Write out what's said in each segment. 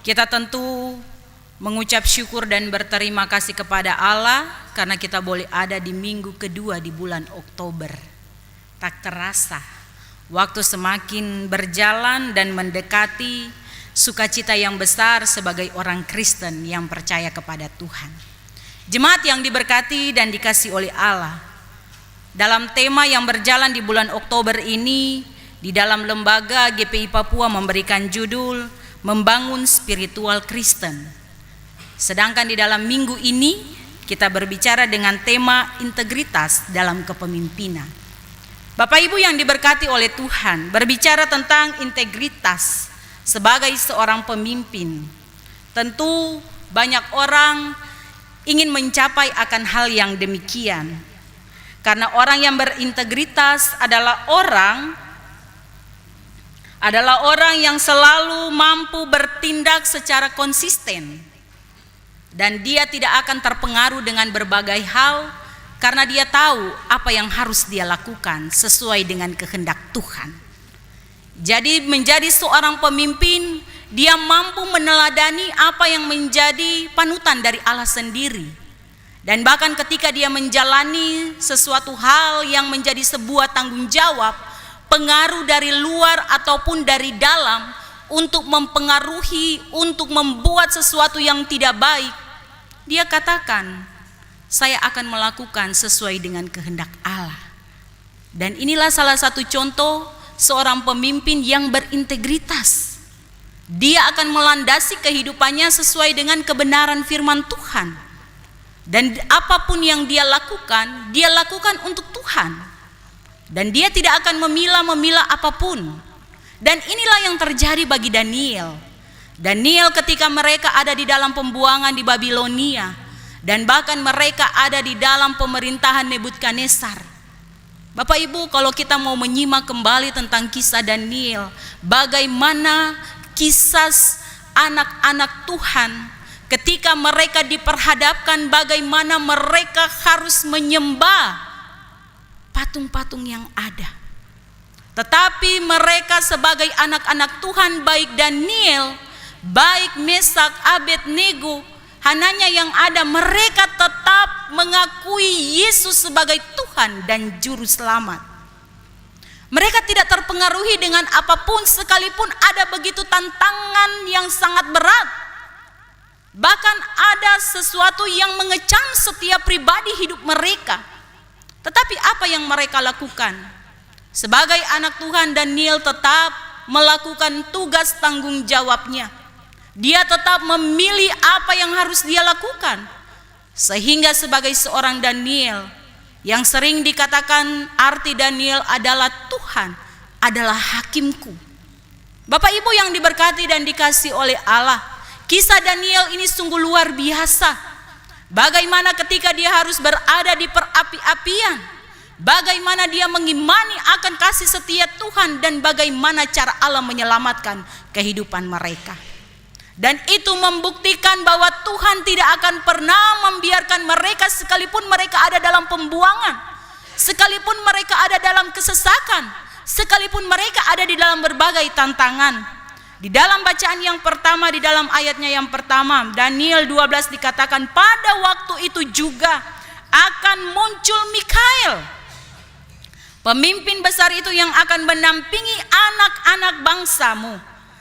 Kita tentu mengucap syukur dan berterima kasih kepada Allah karena kita boleh ada di minggu kedua di bulan Oktober. Tak terasa waktu semakin berjalan dan mendekati sukacita yang besar sebagai orang Kristen yang percaya kepada Tuhan. Jemaat yang diberkati dan dikasihi oleh Allah, dalam tema yang berjalan di bulan Oktober ini, di dalam lembaga GPI Papua memberikan judul Membangun Spiritual Kristen. Sedangkan di dalam minggu ini kita berbicara dengan tema integritas dalam kepemimpinan. Bapak Ibu yang diberkati oleh Tuhan, berbicara tentang integritas sebagai seorang pemimpin. Tentu banyak orang ingin mencapai akan hal yang demikian. Karena orang yang berintegritas adalah orang yang selalu mampu bertindak secara konsisten, dan dia tidak akan terpengaruh dengan berbagai hal karena dia tahu apa yang harus dia lakukan sesuai dengan kehendak Tuhan. Jadi menjadi seorang pemimpin, dia mampu meneladani apa yang menjadi panutan dari Allah sendiri. Dan bahkan ketika dia menjalani sesuatu hal yang menjadi sebuah tanggung jawab, pengaruh dari luar ataupun dari dalam untuk mempengaruhi, untuk membuat sesuatu yang tidak baik, dia katakan, saya akan melakukan sesuai dengan kehendak Allah. Dan inilah salah satu contoh seorang pemimpin yang berintegritas. Dia akan melandasi kehidupannya sesuai dengan kebenaran firman Tuhan. Dan apapun yang dia lakukan untuk Tuhan. Dan dia tidak akan memilah-memilah apapun. Dan inilah yang terjadi bagi Daniel. Daniel ketika mereka ada di dalam pembuangan di Babilonia, dan bahkan mereka ada di dalam pemerintahan Nebukadnezar. Bapak Ibu, kalau kita mau menyimak kembali tentang kisah Daniel, bagaimana kisah anak-anak Tuhan ketika mereka diperhadapkan bagaimana mereka harus menyembah patung-patung yang ada. Tetapi mereka sebagai anak-anak Tuhan, baik Daniel, baik Mesak, Abednego, Hananya yang ada, mereka tetap mengakui Yesus sebagai Tuhan dan Juru Selamat. Mereka tidak terpengaruhi dengan apapun sekalipun ada begitu tantangan yang sangat berat. Bahkan ada sesuatu yang mengecam setiap pribadi hidup mereka. Tetapi apa yang mereka lakukan? Sebagai anak Tuhan, Daniel tetap melakukan tugas tanggung jawabnya. Dia tetap memilih apa yang harus dia lakukan. Sehingga sebagai seorang Daniel, yang sering dikatakan arti Daniel adalah Tuhan adalah hakimku. Bapak Ibu yang diberkati dan dikasihi oleh Allah, kisah Daniel ini sungguh luar biasa. Bagaimana ketika dia harus berada di perapi-apian, bagaimana dia mengimani akan kasih setia Tuhan, dan bagaimana cara Allah menyelamatkan kehidupan mereka. Dan itu membuktikan bahwa Tuhan tidak akan pernah membiarkan mereka, sekalipun mereka ada dalam pembuangan, sekalipun mereka ada dalam kesesakan, sekalipun mereka ada di dalam berbagai tantangan. Di dalam bacaan yang pertama, di dalam ayatnya yang pertama, Daniel 12 dikatakan, pada waktu itu juga akan muncul Mikael, pemimpin besar itu yang akan menampingi anak-anak bangsamu.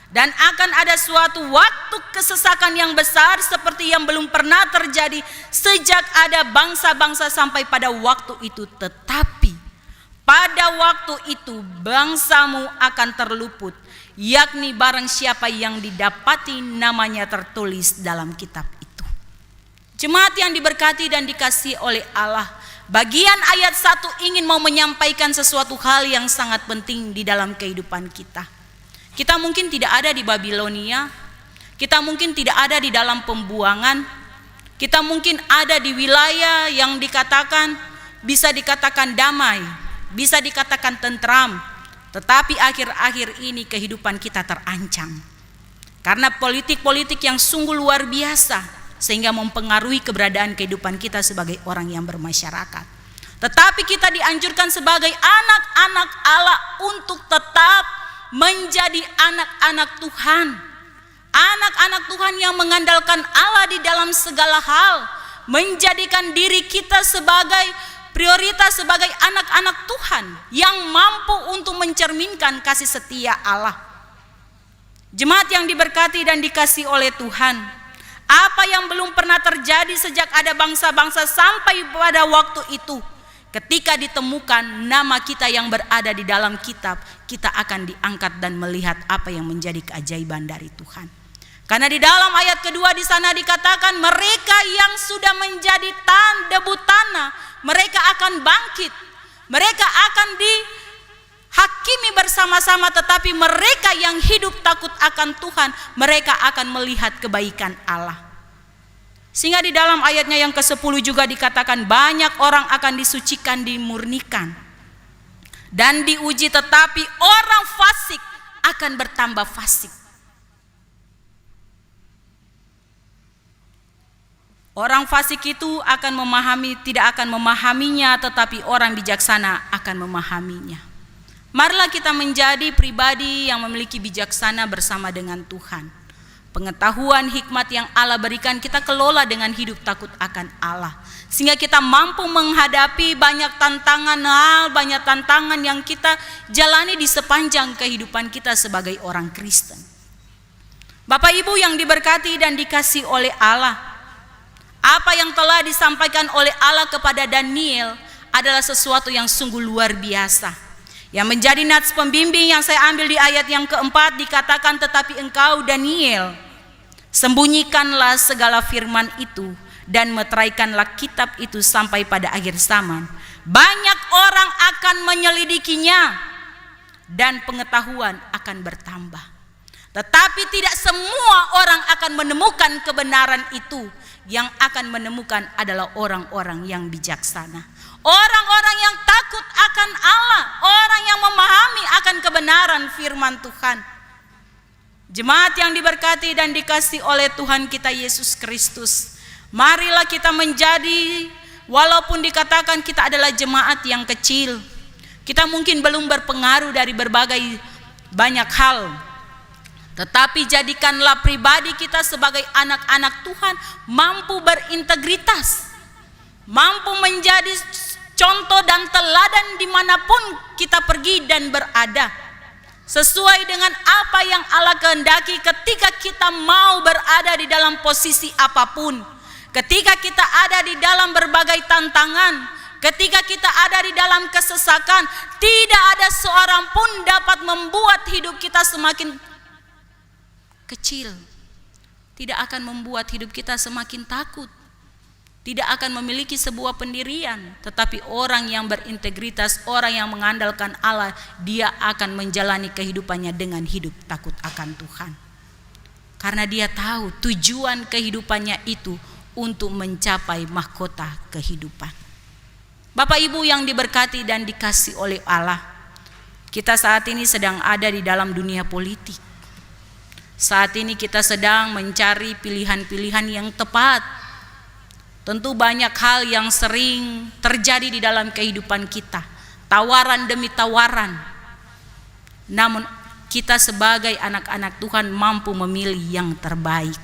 Dan akan ada suatu waktu kesesakan yang besar seperti yang belum pernah terjadi sejak ada bangsa-bangsa sampai pada waktu itu. Tetapi pada waktu itu bangsamu akan terluput, yakni barang siapa yang didapati namanya tertulis dalam kitab itu. Jemaat yang diberkati dan dikasihi oleh Allah, bagian ayat 1 ingin mau menyampaikan sesuatu hal yang sangat penting di dalam kehidupan kita. Kita mungkin tidak ada di Babilonia, kita mungkin tidak ada di dalam pembuangan, kita mungkin ada di wilayah yang bisa dikatakan damai, bisa dikatakan tentram. Tetapi akhir-akhir ini kehidupan kita terancam karena politik-politik yang sungguh luar biasa, sehingga mempengaruhi keberadaan kehidupan kita sebagai orang yang bermasyarakat. Tetapi kita dianjurkan sebagai anak-anak Allah untuk tetap menjadi anak-anak Tuhan, anak-anak Tuhan yang mengandalkan Allah di dalam segala hal, menjadikan diri kita sebagai prioritas, sebagai anak-anak Tuhan yang mampu untuk mencerminkan kasih setia Allah. Jemaat yang diberkati dan dikasihi oleh Tuhan, apa yang belum pernah terjadi sejak ada bangsa-bangsa sampai pada waktu itu, ketika ditemukan nama kita yang berada di dalam kitab, kita akan diangkat dan melihat apa yang menjadi keajaiban dari Tuhan. Karena di dalam ayat kedua di sana dikatakan, mereka yang sudah menjadi debu tanah, mereka akan bangkit, mereka akan dihakimi bersama-sama, tetapi mereka yang hidup takut akan Tuhan, mereka akan melihat kebaikan Allah. Sehingga di dalam ayatnya yang ke-10 juga dikatakan, banyak orang akan disucikan, dimurnikan dan diuji, tetapi orang fasik akan bertambah fasik. Orang fasik itu akan memahami, tidak akan memahaminya, tetapi orang bijaksana akan memahaminya. Marilah kita menjadi pribadi yang memiliki bijaksana bersama dengan Tuhan. Pengetahuan hikmat yang Allah berikan kita kelola dengan hidup takut akan Allah, sehingga kita mampu menghadapi banyak tantangan banyak tantangan yang kita jalani di sepanjang kehidupan kita sebagai orang Kristen. Bapak Ibu yang diberkati dan dikasihi oleh Allah, apa yang telah disampaikan oleh Allah kepada Daniel adalah sesuatu yang sungguh luar biasa. Yang menjadi nats pembimbing yang saya ambil di ayat yang keempat dikatakan, tetapi engkau Daniel, sembunyikanlah segala firman itu dan meteraikanlah kitab itu sampai pada akhir zaman. Banyak orang akan menyelidikinya dan pengetahuan akan bertambah. Tetapi tidak semua orang akan menemukan kebenaran itu. Yang akan menemukan adalah orang-orang yang bijaksana, orang-orang yang takut akan Allah, orang yang memahami akan kebenaran firman Tuhan. Jemaat yang diberkati dan dikasihi oleh Tuhan kita Yesus Kristus, marilah kita menjadi, walaupun dikatakan kita adalah jemaat yang kecil, kita mungkin belum berpengaruh dari berbagai banyak hal, tetapi jadikanlah pribadi kita sebagai anak-anak Tuhan mampu berintegritas, mampu menjadi contoh dan teladan dimanapun kita pergi dan berada, sesuai dengan apa yang Allah kehendaki ketika kita mau berada di dalam posisi apapun, ketika kita ada di dalam berbagai tantangan, ketika kita ada di dalam kesesakan. Tidak ada seorang pun dapat membuat hidup kita semakin kecil, tidak akan membuat hidup kita semakin takut, tidak akan memiliki sebuah pendirian. Tetapi orang yang berintegritas, orang yang mengandalkan Allah, dia akan menjalani kehidupannya dengan hidup takut akan Tuhan, karena dia tahu tujuan kehidupannya itu untuk mencapai mahkota kehidupan. Bapak Ibu yang diberkati dan dikasihi oleh Allah, kita saat ini sedang ada di dalam dunia politik. Saat ini kita sedang mencari pilihan-pilihan yang tepat. Tentu banyak hal yang sering terjadi di dalam kehidupan kita, tawaran demi tawaran. Namun kita sebagai anak-anak Tuhan mampu memilih yang terbaik.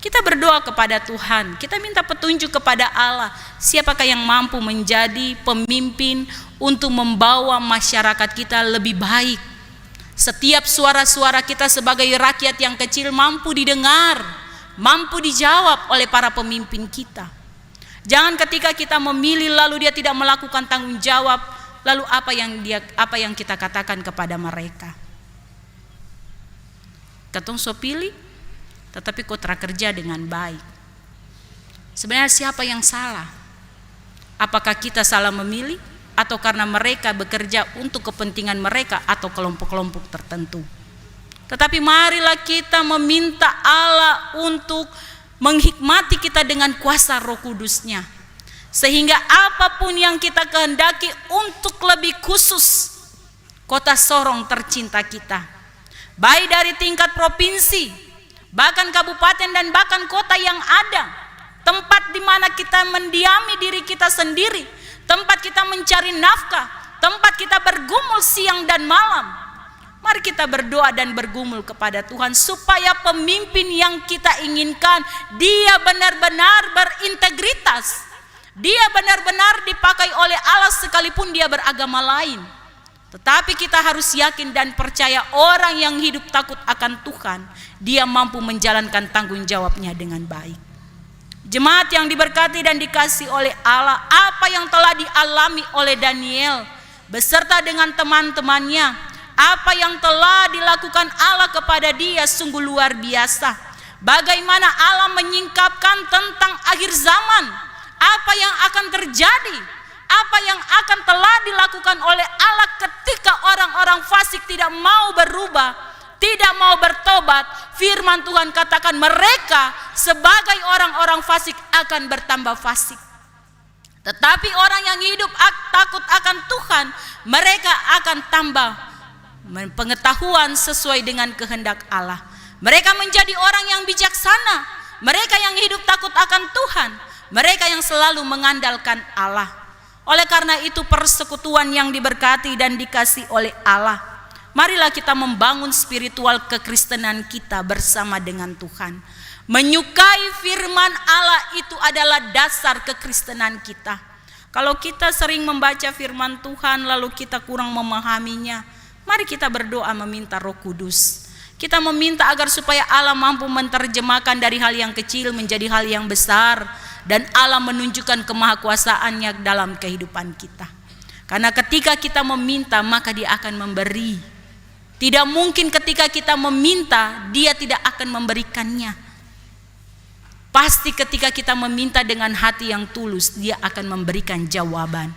Kita berdoa kepada Tuhan, kita minta petunjuk kepada Allah, siapakah yang mampu menjadi pemimpin untuk membawa masyarakat kita lebih baik. Setiap suara-suara kita sebagai rakyat yang kecil mampu didengar, mampu dijawab oleh para pemimpin kita. Jangan ketika kita memilih lalu dia tidak melakukan tanggung jawab, lalu apa yang kita katakan kepada mereka? Katong so pilih, tetapi kau kerja dengan baik. Sebenarnya siapa yang salah? Apakah kita salah memilih? Atau karena mereka bekerja untuk kepentingan mereka atau kelompok-kelompok tertentu? Tetapi marilah kita meminta Allah untuk menghikmati kita dengan kuasa Roh Kudus-Nya, sehingga apapun yang kita kehendaki untuk lebih khusus kota Sorong tercinta kita, baik dari tingkat provinsi, bahkan kabupaten dan bahkan kota yang ada, tempat di mana kita mendiami diri kita sendiri, tempat kita mencari nafkah, tempat kita bergumul siang dan malam. Mari kita berdoa dan bergumul kepada Tuhan supaya pemimpin yang kita inginkan dia benar-benar berintegritas. Dia benar-benar dipakai oleh Allah sekalipun dia beragama lain. Tetapi kita harus yakin dan percaya orang yang hidup takut akan Tuhan, dia mampu menjalankan tanggung jawabnya dengan baik. Jemaat yang diberkati dan dikasihi oleh Allah, apa yang telah dialami oleh Daniel beserta dengan teman-temannya, apa yang telah dilakukan Allah kepada dia sungguh luar biasa. Bagaimana Allah menyingkapkan tentang akhir zaman, apa yang akan terjadi, apa yang akan telah dilakukan oleh Allah ketika orang-orang fasik tidak mau berubah, tidak mau bertobat. Firman Tuhan katakan mereka sebagai orang-orang fasik akan bertambah fasik. Tetapi orang yang hidup takut akan Tuhan, mereka akan tambah pengetahuan sesuai dengan kehendak Allah. Mereka menjadi orang yang bijaksana, mereka yang hidup takut akan Tuhan, mereka yang selalu mengandalkan Allah. Oleh karena itu persekutuan yang diberkati dan dikasih oleh Allah, marilah kita membangun spiritual kekristenan kita bersama dengan Tuhan. Menyukai firman Allah itu adalah dasar kekristenan kita. Kalau kita sering membaca firman Tuhan lalu kita kurang memahaminya, mari kita berdoa meminta Roh Kudus. Kita meminta agar supaya Allah mampu menerjemahkan dari hal yang kecil menjadi hal yang besar, dan Allah menunjukkan kemahakuasaannya dalam kehidupan kita. Karena ketika kita meminta, maka Dia akan memberi. Tidak mungkin ketika kita meminta Dia tidak akan memberikannya. Pasti ketika kita meminta dengan hati yang tulus, Dia akan memberikan jawaban.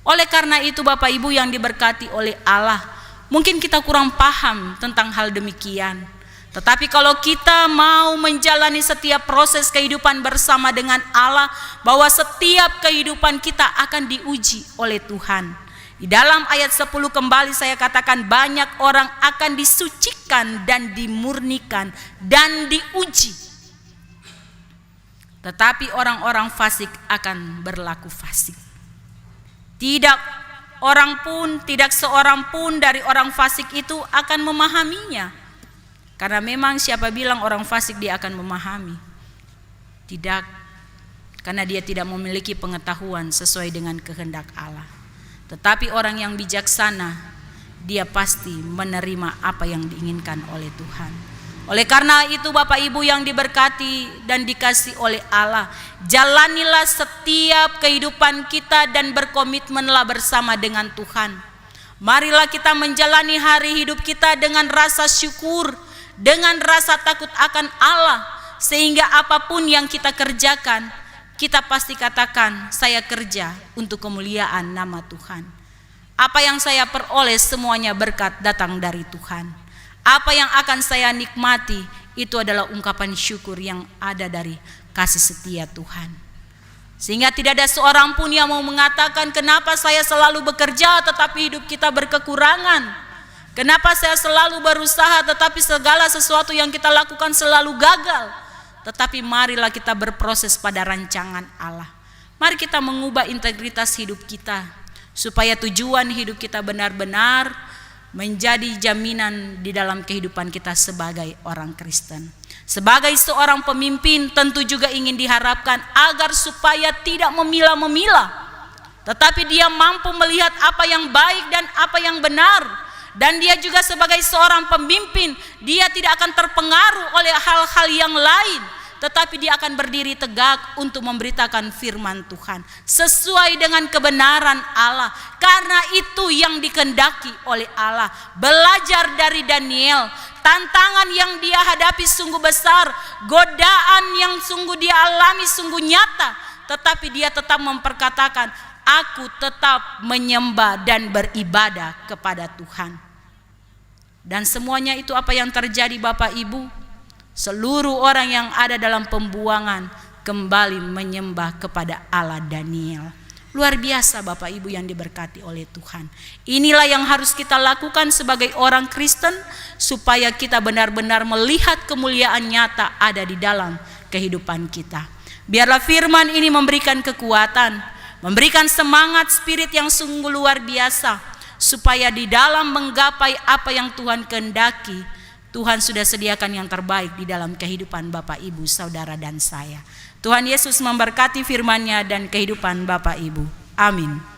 Oleh karena itu Bapak Ibu yang diberkati oleh Allah, mungkin kita kurang paham tentang hal demikian. Tetapi kalau kita mau menjalani setiap proses kehidupan bersama dengan Allah, bahwa setiap kehidupan kita akan diuji oleh Tuhan. Di dalam ayat 10 kembali saya katakan, banyak orang akan disucikan dan dimurnikan dan diuji. Tetapi orang-orang fasik akan berlaku fasik. Tidak seorang pun dari orang fasik itu akan memahaminya. Karena memang siapa bilang orang fasik dia akan memahami? Tidak, karena dia tidak memiliki pengetahuan sesuai dengan kehendak Allah. Tetapi orang yang bijaksana, dia pasti menerima apa yang diinginkan oleh Tuhan. Oleh karena itu Bapak Ibu yang diberkati dan dikasih oleh Allah, jalanilah setiap kehidupan kita dan berkomitmenlah bersama dengan Tuhan. Marilah kita menjalani hari hidup kita dengan rasa syukur, dengan rasa takut akan Allah, sehingga apapun yang kita kerjakan, kita pasti katakan, saya kerja untuk kemuliaan nama Tuhan. Apa yang saya peroleh semuanya berkat datang dari Tuhan. Apa yang akan saya nikmati itu adalah ungkapan syukur yang ada dari kasih setia Tuhan. Sehingga tidak ada seorang pun yang mau mengatakan, kenapa saya selalu bekerja tetapi hidup kita berkekurangan. Kenapa saya selalu berusaha tetapi segala sesuatu yang kita lakukan selalu gagal. Tetapi marilah kita berproses pada rancangan Allah. Mari kita mengubah integritas hidup kita, supaya tujuan hidup kita benar-benar menjadi jaminan di dalam kehidupan kita sebagai orang Kristen. Sebagai seorang pemimpin tentu juga ingin diharapkan agar supaya tidak memilah-memilah, tetapi dia mampu melihat apa yang baik dan apa yang benar. Dan dia juga sebagai seorang pemimpin, dia tidak akan terpengaruh oleh hal-hal yang lain, tetapi dia akan berdiri tegak untuk memberitakan firman Tuhan sesuai dengan kebenaran Allah. Karena itu yang dikehendaki oleh Allah. Belajar dari Daniel, tantangan yang dia hadapi sungguh besar, godaan yang sungguh dia alami sungguh nyata, tetapi dia tetap memperkatakan, aku tetap menyembah dan beribadah kepada Tuhan. Dan semuanya itu apa yang terjadi Bapak Ibu? Seluruh orang yang ada dalam pembuangan kembali menyembah kepada Allah Daniel. Luar biasa Bapak Ibu yang diberkati oleh Tuhan. Inilah yang harus kita lakukan sebagai orang Kristen, supaya kita benar-benar melihat kemuliaan nyata ada di dalam kehidupan kita. Biarlah firman ini memberikan kekuatan, memberikan semangat spirit yang sungguh luar biasa, supaya di dalam menggapai apa yang Tuhan kehendaki, Tuhan sudah sediakan yang terbaik di dalam kehidupan Bapak, Ibu, saudara, dan saya. Tuhan Yesus memberkati firman-Nya dan kehidupan Bapak, Ibu. Amin.